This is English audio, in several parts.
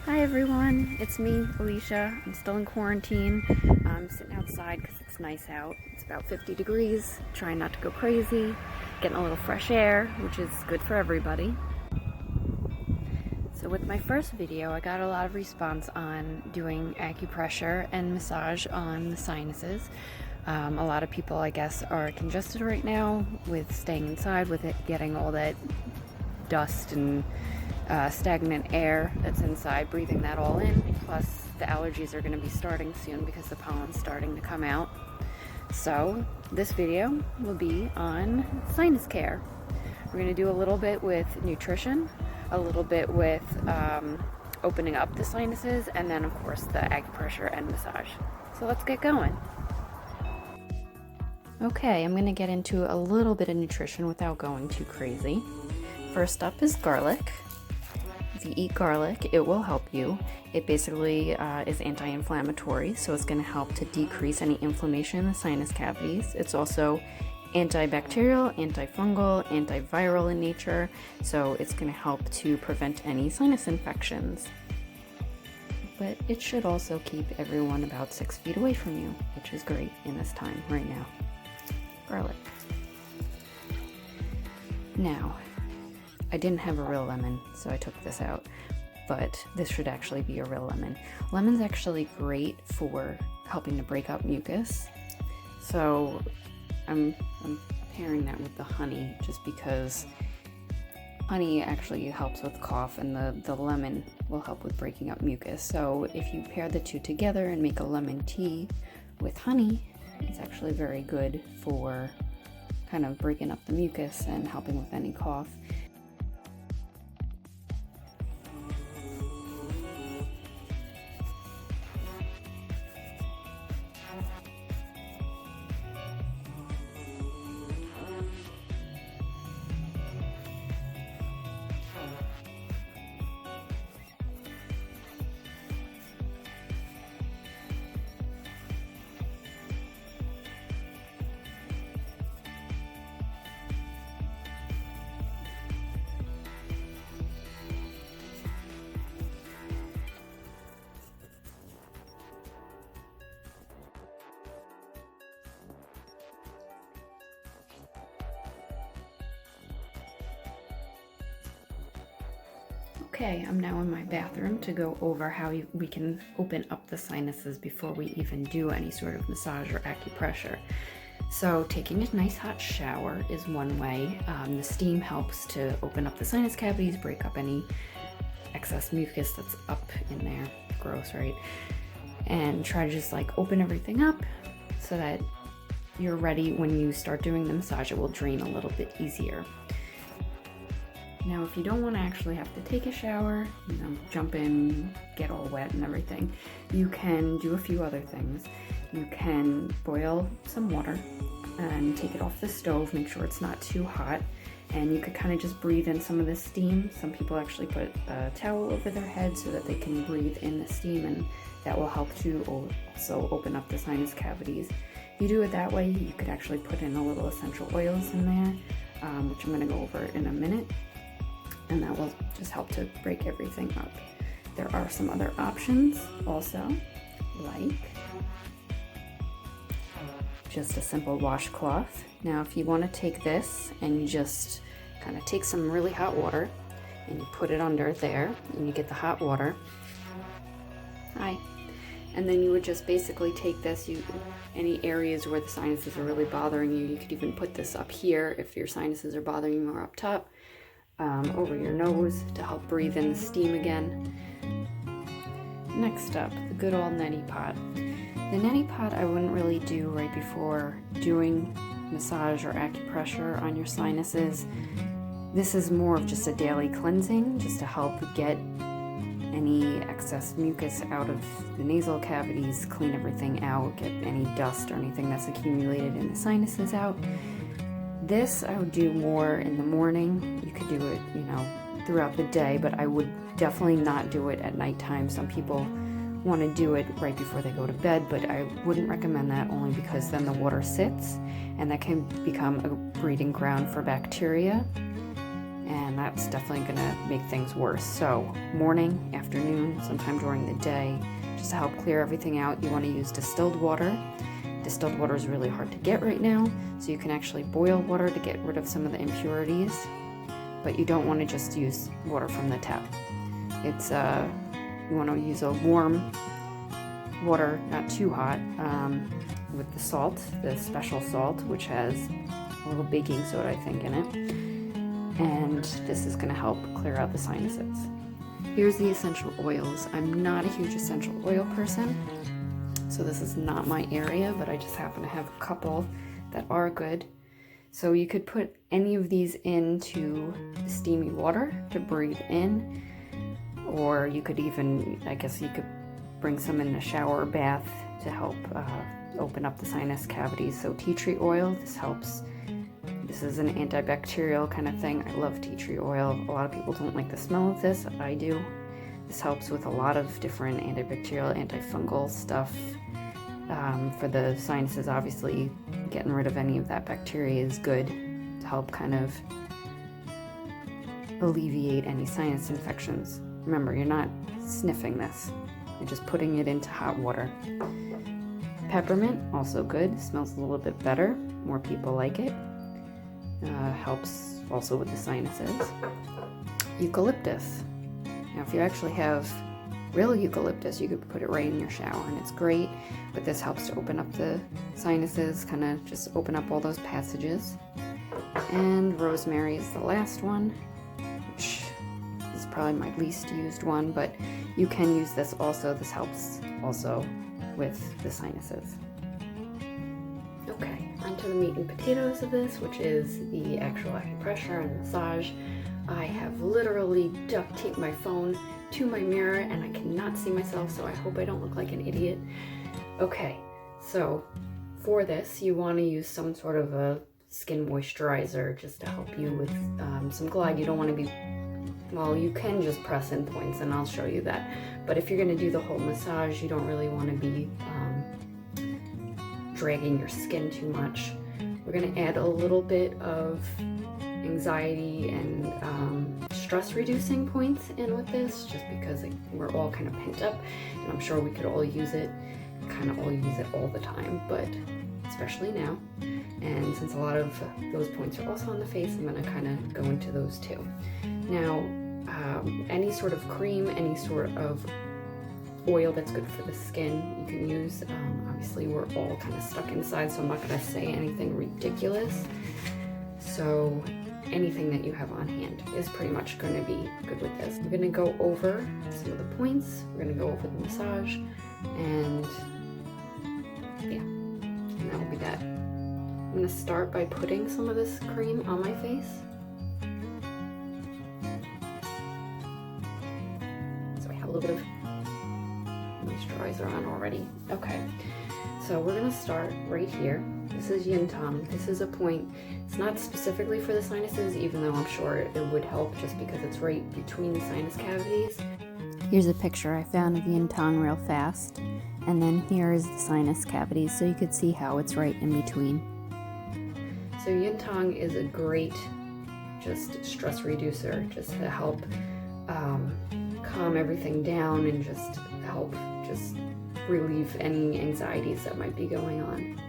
Hi everyone, it's me, Alicia. I'm still in quarantine. I'm sitting outside because it's nice out. It's about 50 degrees, trying not to go crazy, getting a little fresh air, which is good for everybody. So with my first video, I got a lot of response on doing acupressure and massage on the sinuses. A lot of people, I guess, are congested right now with staying inside, with it getting all that dust and stagnant air that's inside, breathing that all in. Plus the allergies are going to be starting soon because the pollen's starting to come out. So this video will be on sinus care. We're going to do a little bit with nutrition, a little bit with opening up the sinuses, and then of course the acupressure and massage. So let's get going. Okay, I'm going to get into a little bit of nutrition without going too crazy. First up is garlic. If you eat garlic, it will help you. It basically is anti-inflammatory, so it's going to help to decrease any inflammation in the sinus cavities. It's also antibacterial, antifungal, antiviral in nature, so it's going to help to prevent any sinus infections. But it should also keep everyone about 6 feet away from you, which is great in this time right now. Garlic. Now, I didn't have a real lemon, so I took this out, but this should actually be a real lemon. Lemon's actually great for helping to break up mucus, so I'm pairing that with the honey just because honey actually helps with cough and the lemon will help with breaking up mucus. So if you pair the two together and make a lemon tea with honey, it's actually very good for kind of breaking up the mucus and helping with any cough. Okay, I'm now in my bathroom to go over how we can open up the sinuses before we even do any sort of massage or acupressure. So taking a nice hot shower is one way. The steam helps to open up the sinus cavities, break up any excess mucus that's up in there. Gross, right? And try to just like open everything up so that you're ready when you start doing the massage. It will drain a little bit easier. Now, if you don't want to actually have to take a shower, jump in, get all wet and everything, you can do a few other things. You can boil some water and take it off the stove, make sure it's not too hot, and you could kind of just breathe in some of the steam. Some people actually put a towel over their head so that they can breathe in the steam, and that will help to also open up the sinus cavities. If you do it that way, you could actually put in a little essential oils in there, which I'm going to go over in a minute. And that will just help to break everything up. There are some other options also, like just a simple washcloth. Now, if you want to take this and you just kind of take some really hot water and you put it under there and you get the hot water. Hi. And then you would just basically take this, any areas where the sinuses are really bothering you, you could even put this up here if your sinuses are bothering you, or up top. Over your nose to help breathe in the steam again. Next up, the good old neti pot. The neti pot I wouldn't really do right before doing massage or acupressure on your sinuses. This is more of just a daily cleansing, just to help get any excess mucus out of the nasal cavities, clean everything out, get any dust or anything that's accumulated in the sinuses out. This I would do more in the morning. You could do it, throughout the day, but I would definitely not do it at nighttime. Some people want to do it right before they go to bed, but I wouldn't recommend that, only because then the water sits and that can become a breeding ground for bacteria. and that's definitely going to make things worse. So morning, afternoon, sometime during the day, just to help clear everything out, you want to use distilled water. Distilled water is really hard to get right now, so you can actually boil water to get rid of some of the impurities, but you don't want to just use water from the tap. It's you want to use a warm water, not too hot, with the salt, the special salt, which has a little baking soda, I think, in it. And this is going to help clear out the sinuses. Here's the essential oils. I'm not a huge essential oil person, so this is not my area, but I just happen to have a couple that are good. So you could put any of these into the steamy water to breathe in, or you could even, I guess you could bring some in a shower or bath to help open up the sinus cavities. So tea tree oil, this helps. This is an antibacterial kind of thing. I love tea tree oil. A lot of people don't like the smell of this. I do. This helps with a lot of different antibacterial, antifungal stuff. For the sinuses, obviously, getting rid of any of that bacteria is good to help kind of alleviate any sinus infections. Remember, you're not sniffing this. You're just putting it into hot water. Peppermint, also good. Smells a little bit better. More people like it. Helps also with the sinuses. Eucalyptus. Now, if you actually have real eucalyptus, you could put it right in your shower, and it's great. But this helps to open up the sinuses, kind of just open up all those passages. And rosemary is the last one, which is probably my least used one, but you can use this also. This helps also with the sinuses. Okay, onto the meat and potatoes of this, which is the actual acupressure and massage. I have literally duct taped my phone to my mirror and I cannot see myself, so I hope I don't look like an idiot. Okay, so for this you want to use some sort of a skin moisturizer just to help you with some glide. You don't want to be, well, you can just press in points and I'll show you that, but if you're going to do the whole massage, you don't really want to be dragging your skin too much. We're going to add a little bit of anxiety and stress reducing points in with this, just because we're all kind of pent up and I'm sure we could all use it, kind of all use it all the time, but especially now. And since a lot of those points are also on the face, I'm going to kind of go into those too. Now, any sort of cream, any sort of oil that's good for the skin, you can use. Obviously, we're all kind of stuck inside, so I'm not going to say anything ridiculous. So anything that you have on hand is pretty much going to be good with this. We're going to go over some of the points. We're going to go over the massage, and yeah, and that will be that. I'm going to start by putting some of this cream on my face. So I have a little bit of moisturizer on already. Okay, so we're going to start right here. This is yin tong. This is a point. It's not specifically for the sinuses, even though I'm sure it would help just because it's right between the sinus cavities. Here's a picture I found of yin tong real fast, and then here is the sinus cavities, so you could see how it's right in between. So yin tong is a great just stress reducer, just to help calm everything down and just help just relieve any anxieties that might be going on.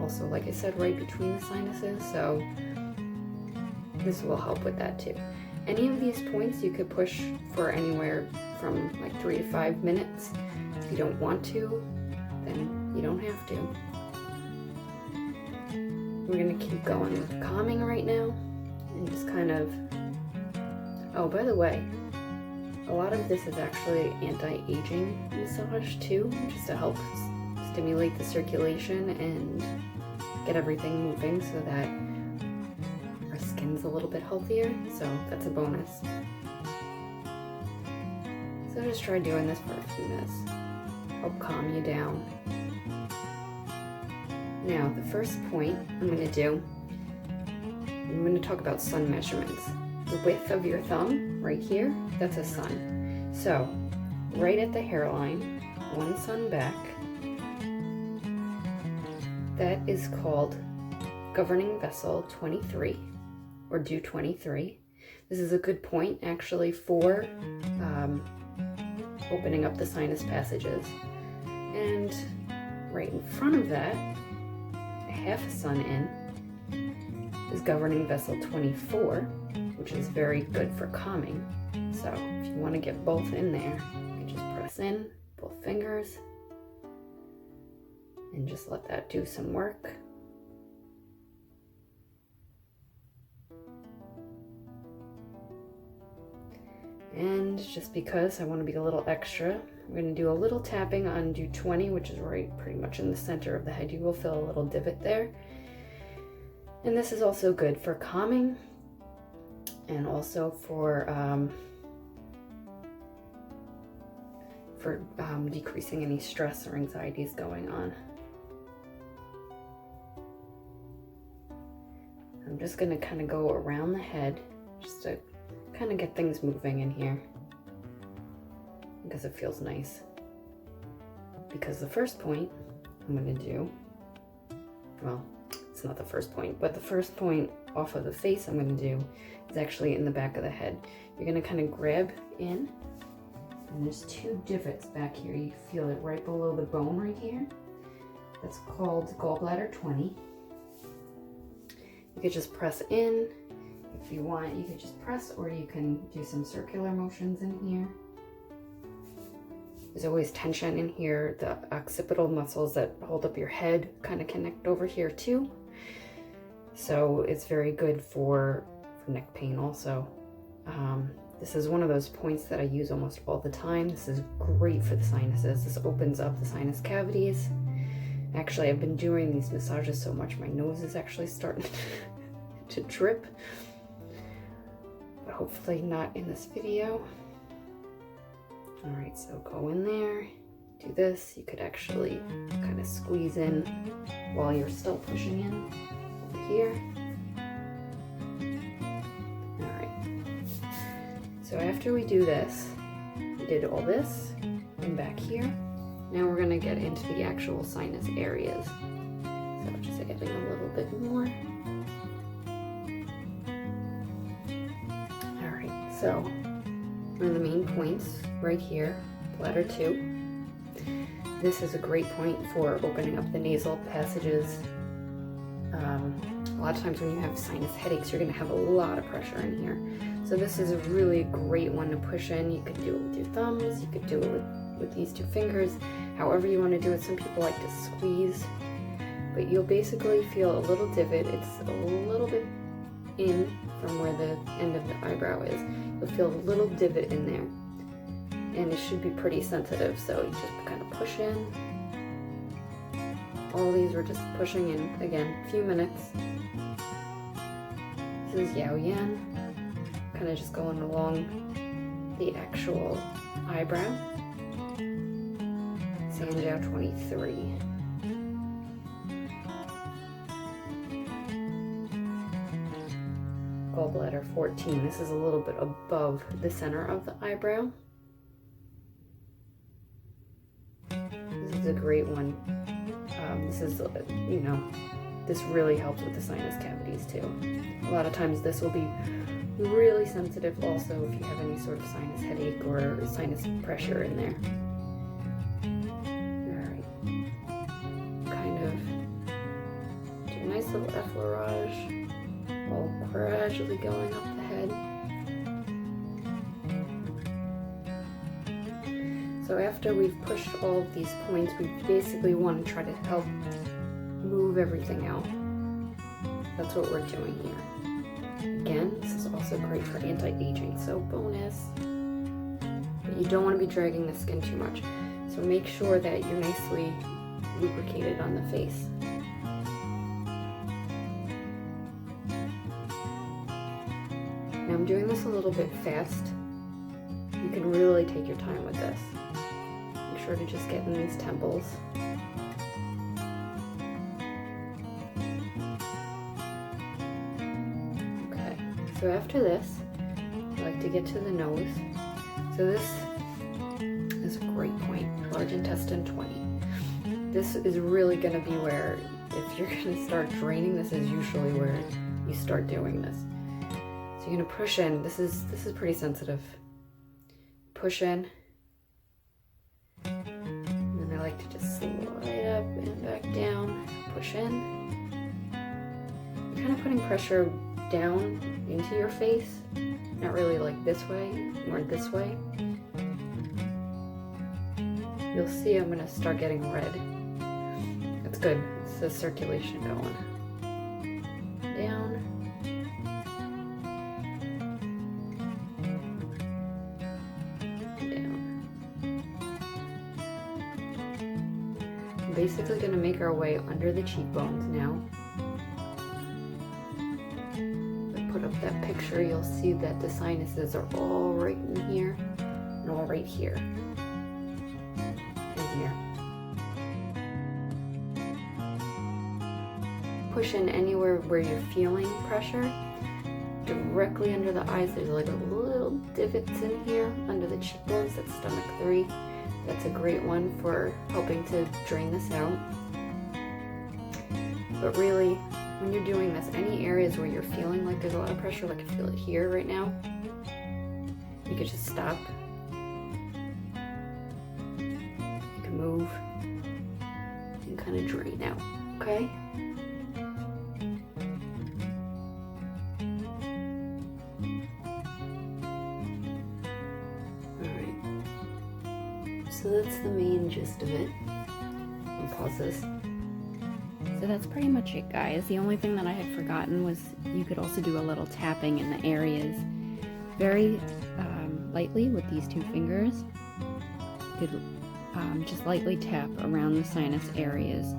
Also, like I said, right between the sinuses, so this will help with that too. Any of these points you could push for anywhere from like 3 to 5 minutes. If you don't want to, then you don't have to. We're going to keep going with calming right now, and just kind of, oh, by the way, a lot of this is actually anti-aging massage too, just to help stimulate the circulation and get everything moving so that our skin's a little bit healthier, so that's a bonus. So just try doing this for a few minutes. Help calm you down. Now, the first point I'm going to talk about sun measurements. The width of your thumb, right here, that's a sun. So, right at the hairline, one sun back, that is called governing vessel 23, or do 23. This is a good point actually for opening up the sinus passages. And right in front of that, a half a sun in, is governing vessel 24, which is very good for calming. So if you want to get both in there, you can just press in both fingers and just let that do some work. And just because I want to be a little extra, I'm going to do a little tapping on do 20, which is right pretty much in the center of the head. You will feel a little divot there. And this is also good for calming and also for decreasing any stress or anxieties going on. I'm just going to kind of go around the head just to kind of get things moving in here because it feels nice. Because the first point I'm going to do, well, it's not the first point, but the first point off of the face I'm going to do is actually in the back of the head. You're going to kind of grab in, and there's two divots back here. You feel it right below the bone right here. That's called gallbladder 20. You could just press in. If you want, you could just press, or you can do some circular motions in here. There's always tension in here. The occipital muscles that hold up your head kind of connect over here too. So it's very good for neck pain also. This is one of those points that I use almost all the time. This is great for the sinuses. This opens up the sinus cavities. Actually, I've been doing these massages so much, my nose is actually starting to drip. But hopefully not in this video. All right, so go in there, do this. You could actually kind of squeeze in while you're still pushing in over here. All right, so after we do this, we did all this and back here. Now we're gonna get into the actual sinus areas. So just adding a little bit more. All right, so one of the main points right here, bladder 2. This is a great point for opening up the nasal passages. A lot of times when you have sinus headaches, you're going to have a lot of pressure in here. So this is a really great one to push in. You could do it with your thumbs, you could do it with these two fingers, however you want to do it. Some people like to squeeze, but you'll basically feel a little divot. It's a little bit in from where the end of the eyebrow is. You'll feel a little divot in there, and it should be pretty sensitive, so you just kind of push in. All these we're just pushing in, again, a few minutes. This is Yao Yan, kind of just going along the actual eyebrow. Sanjiao 23. Gallbladder 14. This is a little bit above the center of the eyebrow. This is a great one. This is, you know, this really helps with the sinus cavities too. A lot of times this will be really sensitive also if you have any sort of sinus headache or sinus pressure in there. Alright. Kind of do a nice little effleurage while gradually going up the head. So after we've pushed all of these points, we basically want to try to help move everything out. That's what we're doing here. Again, this is also great for anti-aging, so bonus. But you don't want to be dragging the skin too much. So make sure that you're nicely lubricated on the face. Now I'm doing this a little bit fast. You can really take your time with this. Make sure to just get in these temples. Okay, so after this, I like to get to the nose. So this is a great point, large intestine 20. This is really going to be where, if you're going to start draining, this is usually where you start doing this. So you're gonna push in. This is pretty sensitive. Push in. And then I like to just slide up and back down. Push in. You're kind of putting pressure down into your face. Not really like this way, more this way. You'll see I'm gonna start getting red. That's good. It's the circulation going. Down. Down. I'm basically gonna make our way under the cheekbones now. Put up that picture, you'll see that the sinuses are all right in here and all right here and here. Push in anywhere where you're feeling pressure. Directly under the eyes, there's like a little divots in here under the cheekbones. That's stomach 3. That's a great one for helping to drain this out. But really, when you're doing this, any areas where you're feeling like there's a lot of pressure, like I feel it here right now, you could just stop. You can move and kind of drain out, okay? Alright. So that's the main gist of it. I'll pause this. So that's pretty much it, guys. The only thing that I had forgotten was you could also do a little tapping in the areas very lightly with these 2 fingers. You could just lightly tap around the sinus areas.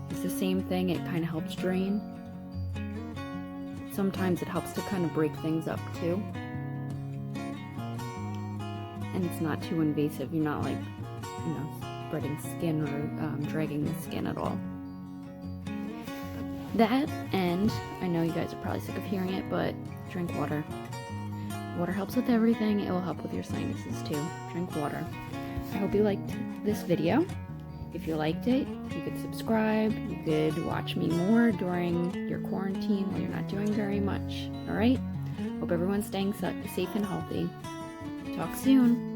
It's the same thing, it kind of helps drain. Sometimes it helps to kind of break things up too. And it's not too invasive. You're not like, spreading skin or dragging the skin at all. That, and I know you guys are probably sick of hearing it, but drink water. Water helps with everything. It will help with your sinuses too. Drink water. I hope you liked this video. If you liked it, you could subscribe. You could watch me more during your quarantine when you're not doing very much. All right? Hope everyone's staying safe and healthy. Talk soon.